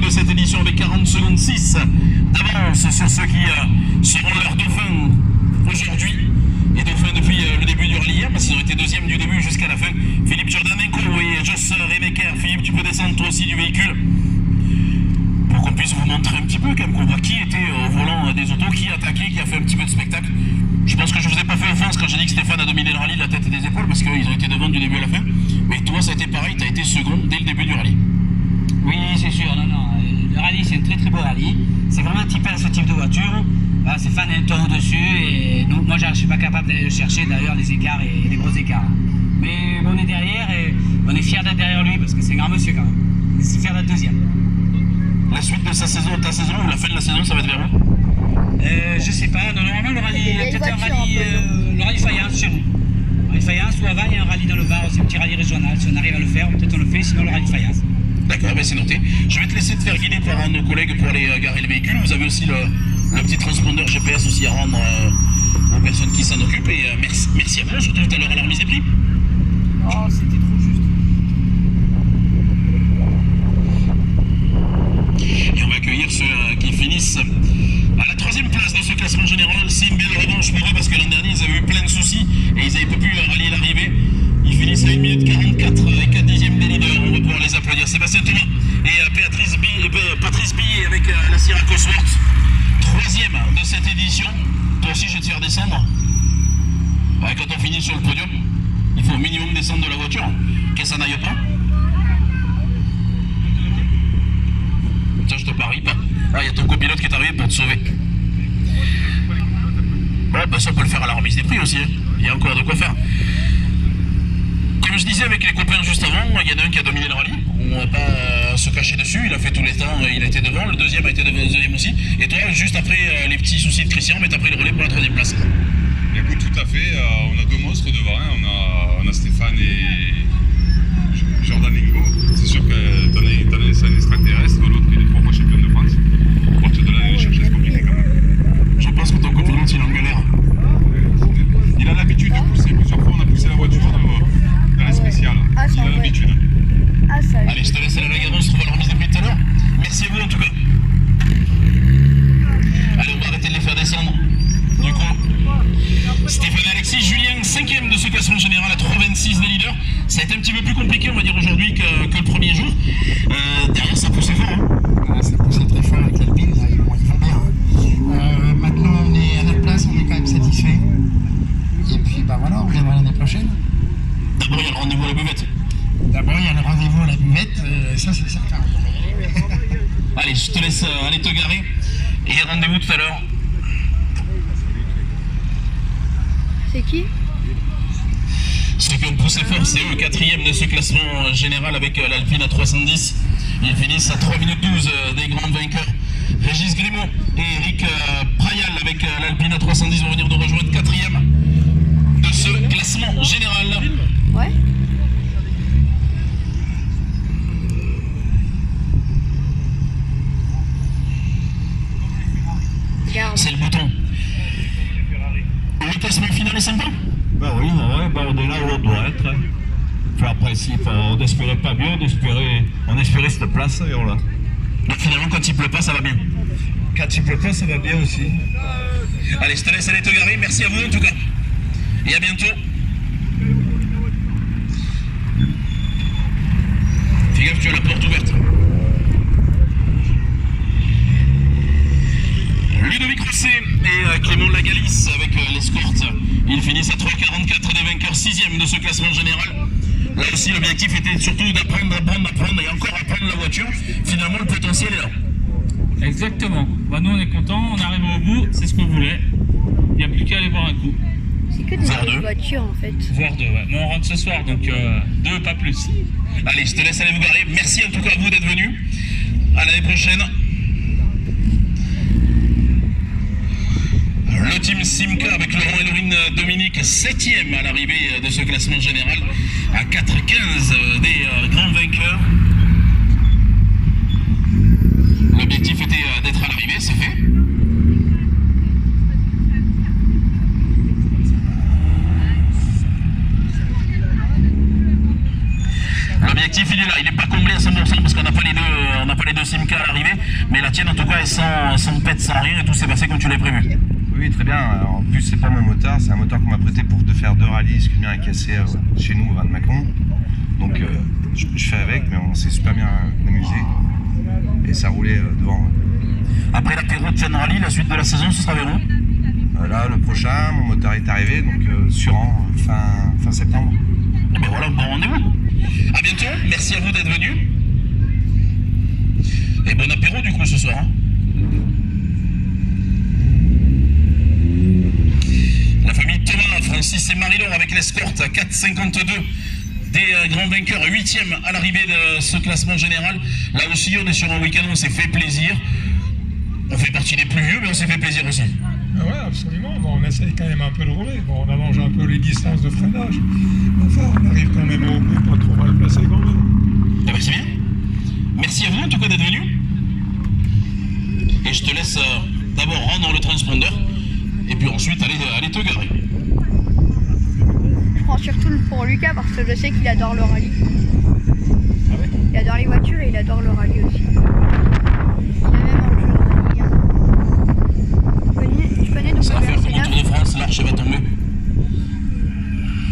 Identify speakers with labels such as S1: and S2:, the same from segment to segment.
S1: de cette édition avec 40 secondes 6 d'avance sur ceux qui seront leurs dauphins aujourd'hui. Et dauphins depuis le début du rallye hier, parce qu'ils ont été deuxièmes du début jusqu'à la fin. Philippe Jordanenko et Joss Remeker. Philippe, tu peux descendre toi aussi du véhicule pour qu'on puisse vous montrer un petit peu quand même qu'on voit qui était au volant des autos, qui attaquait, qui a fait un petit peu de spectacle. Je pense que je vous ai pas fait offense quand j'ai dit que Stéphane a dominé le rallye de la tête et des épaules, parce qu'ils ont été devant du début à la fin. Mais toi, ça a été pareil, tu as été second dès le début du rallye.
S2: Oui, c'est sûr, non. Le rallye, c'est un très très beau rallye. C'est vraiment typé à ce type de voiture. Voilà, c'est fan un ton au-dessus et nous, moi, je ne suis pas capable d'aller chercher d'ailleurs les écarts et les gros écarts. Mais on est derrière et on est fiers d'être derrière lui parce que c'est un grand monsieur quand même. C'est fier d'être deuxième.
S1: La suite de sa saison, ta saison ou la fin de la saison, ça va être vers où?
S2: Je sais pas. Normalement, le rallye, peut-être un rallye, le rallye Fayence chez nous. Le rallye Fayence ou avant, il y a un rallye dans le Var, c'est un petit rallye régional. Si on arrive à le faire, peut-être on le fait, sinon le rallye Fayence.
S1: D'accord, ben c'est noté. Je vais te laisser te faire guider par un de nos collègues pour aller garer le véhicule. Vous avez aussi le petit transpondeur GPS aussi à rendre aux personnes qui s'en occupent. Et merci à vous, surtout tout à l'heure à la remise des prix.
S2: Oh, c'était trop juste.
S1: Et on va accueillir ceux qui finissent à la 3e place de ce classement général. C'est une belle revanche pour eux parce que l'an dernier ils avaient eu plein de soucis et ils n'avaient pas pu rallier l'arrivée. Ils finissent à 1 minute 44 avec 4 dixièmes des leaders. On va pouvoir les applaudir. Sébastien Thomas et Patrice Billet avec la Sierra Cosworth. 3e de cette édition. Toi aussi, je vais te faire descendre. Ouais, quand on finit sur le podium, il faut au minimum descendre de la voiture. Que ça n'aille pas. Ça, je te parie pas. Ah, il y a ton copilote qui est arrivé pour te sauver. Bon, bah ça, on peut le faire à la remise des prix aussi. Hein. Il y a encore de quoi faire. Comme je disais avec les copains juste avant, il y en a un qui a dominé le rallye. On va pas se cacher dessus. Il a fait tous les temps, il a été devant. Le deuxième a été devant, le deuxième aussi. Et toi, juste après les petits soucis de Christian, tu as pris le relais pour la 3e place.
S3: Écoute, tout à fait. On a deux monstres devant. Hein. On a Stéphane et Jordanenko. C'est sûr que t'en as c'est un extraterrestre. L'autre, il est 3 fois champion de France. Pour partir de là, aller chercher, c'est compliqué quand même.
S1: Je pense que ton copilote, il est en galère.
S3: Il a l'habitude de pousser. Plusieurs fois, on a poussé la voiture dans les spéciales. Il a l'habitude.
S1: Allez, je te laisse aller à la gare, on se retrouve à la remise des prix tout à l'heure. Merci à vous en tout cas. Allez, on va arrêter de les faire descendre. Du coup, Stéphane Alexis, Julien, 5e de ce classement général à 3,26 des leaders. Ça a été un petit peu plus compliqué, on va dire, aujourd'hui que le premier jour. Derrière, ça poussait fort. Hein.
S4: Ah, ça poussait très fort avec l'Alpine, ils vont bien. Maintenant, on est à notre place, on est quand même satisfait. Et puis, bah voilà, on reviendra l'année prochaine.
S1: D'abord, il y a le rendez-vous à la buvette.
S4: D'abord, il y a le rendez-vous à la buvette, ça c'est certain.
S1: Allez, je te laisse aller te garer. Et rendez-vous tout à l'heure.
S5: C'est qui?
S1: Ceux qui ont poussé fort, c'est eux, 4e de ce classement général avec l'Alpine à 310. Ils finissent à 3 minutes 12 des grands vainqueurs. Régis Grimaud et Eric Prayal avec l'Alpine à 310 vont venir nous rejoindre 4e de ce classement général.
S5: Ouais.
S1: C'est le bouton. Le classement final est sympa?
S6: Ben oui, ouais, ben on est là où on doit être. Enfin, après, on n'espérait pas mieux, on espérait cette place et on l'a.
S1: Donc finalement, quand il pleut pas, ça va bien.
S6: Quand il pleut pas, ça va bien aussi.
S1: Allez, je te laisse aller te garer. Merci à vous en tout cas. Et à bientôt. Fais gaffe, tu as la porte ouverte. Ludovic Rousset et Clément Lagalice avec l'escorte. Ils finissent à 3,44 des vainqueurs, 6e de ce classement général. Là aussi, l'objectif était surtout d'apprendre et encore apprendre la voiture. Finalement, le potentiel est là.
S7: Exactement. Bah, nous, on est contents, on arrive au bout, c'est ce qu'on voulait. Il n'y a plus qu'à aller voir un coup.
S5: C'est que des voitures en fait.
S7: Voir deux, ouais. Mais on rentre ce soir, donc deux, pas plus.
S1: Allez, je te laisse aller vous garer. Merci en tout cas à vous d'être venus. À l'année prochaine. Le team Simca avec Laurent et Laurine Dominique, 7e à l'arrivée de ce classement général, à 4,15 des grands vainqueurs. L'objectif était d'être à l'arrivée, c'est fait. L'objectif il est là, il n'est pas comblé à 100% parce qu'on n'a pas les deux Simca à l'arrivée, mais la tienne en tout cas est sans pète, sans rien, et tout s'est passé comme tu l'avais prévu.
S8: Oui, très bien. En plus, c'est pas mon motard, c'est un moteur qu'on m'a prêté pour te faire 2 rallyes, ce qui vient est cassé chez nous, à Macron. Donc, je fais avec, mais on s'est super bien amusé. Et ça roulait devant.
S1: Après l'apéro de Chen Rally, la suite de la saison, ce sera vers où?
S8: Là, le prochain, mon motard est arrivé, donc Suran, fin septembre.
S1: Et ben voilà, bon rendez-vous. A bientôt, merci à vous d'être venus. Et bon apéro du coup ce soir. Hein. La famille Thomas, Francis et Marie-Laure avec l'escorte à 4,52 des grands vainqueurs, 8e à l'arrivée de ce classement général. Là aussi, on est sur un week-end, on s'est fait plaisir. On fait partie des plus vieux, mais on s'est fait plaisir aussi.
S9: Ah ouais, absolument. Bon, on essaye quand même un peu de rouler. Bon, on allonge un peu les distances de freinage. Enfin, on arrive quand même au bout, pas trop mal placé quand même.
S1: Eh ben, c'est bien. Merci à vous en tout cas d'être venus. Et je te laisse d'abord rendre le transpondeur et puis ensuite aller te garer.
S5: Je prends surtout pour Lucas parce que je sais qu'il adore le rallye.
S1: Ah ouais?
S5: Il adore les voitures et il adore le rallye aussi. Il a même un jeu de rallye. Tu connais
S1: Ça va faire comme au Tour
S5: WRC9?
S1: de France, l'arche va tomber.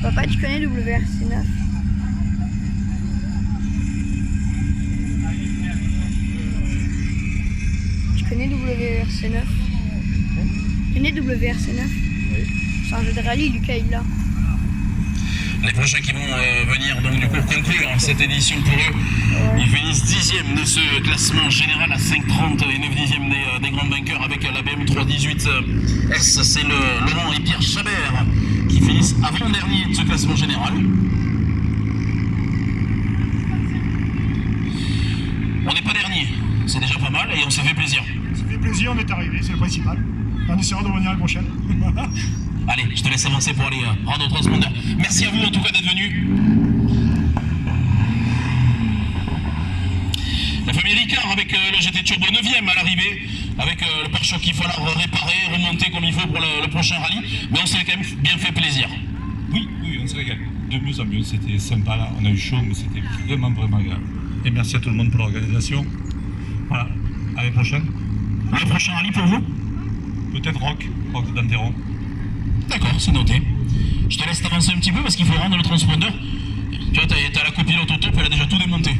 S5: Papa, tu connais WRC9? Tu connais WRC9? Tu connais WRC9?
S8: Oui.
S5: C'est un jeu de rallye, Lucas il l'a.
S1: Les prochains qui vont venir donc du coup conclure cette édition pour eux, ils finissent 10e de ce classement général à 5,30 et 9 dixièmes des grands vainqueurs avec la BM 318S. C'est le Laurent et Pierre Chabert qui finissent avant-dernier de ce classement général. On n'est pas dernier, c'est déjà pas mal et on s'est fait plaisir.
S9: Ça fait plaisir, on est arrivé, c'est le principal. On essaiera de revenir la prochaine.
S1: Allez, je te laisse avancer pour aller rendre au transpondeur. Merci à vous en tout cas d'être venus. La famille Ricard avec le GT Turbo 9e à l'arrivée, avec le pare-choc qu'il va falloir réparer, remonter comme il faut pour le prochain rallye. Mais on s'est quand même bien fait plaisir.
S6: Oui, on s'est régalé. De mieux en mieux, c'était sympa là. On a eu chaud, mais c'était vraiment agréable. Et merci à tout le monde pour l'organisation. Voilà, à l'année prochaine.
S1: Le prochain rallye pour vous?
S6: Peut-être Rock d'Anteron.
S1: D'accord, c'est noté. Je te laisse t'avancer un petit peu parce qu'il faut rendre le transpondeur. Tu vois, t'as la copilote au top, elle a déjà tout démonté.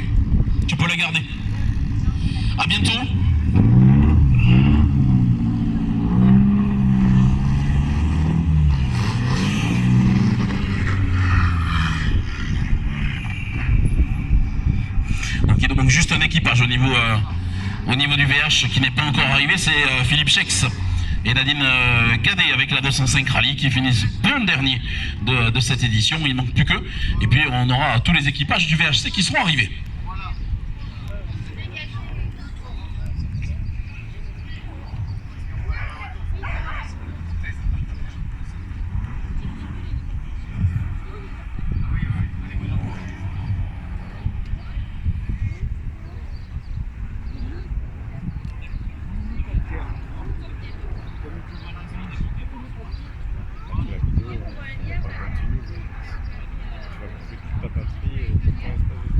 S1: Tu peux la garder. A bientôt. Donc il y a donc juste un équipage au niveau du VH qui n'est pas encore arrivé, c'est Philippe Schex et Nadine Cadet avec la 205 Rallye qui finissent bon dernier de cette édition. Il ne manque plus qu'eux. Et puis on aura tous les équipages du VHC qui seront arrivés.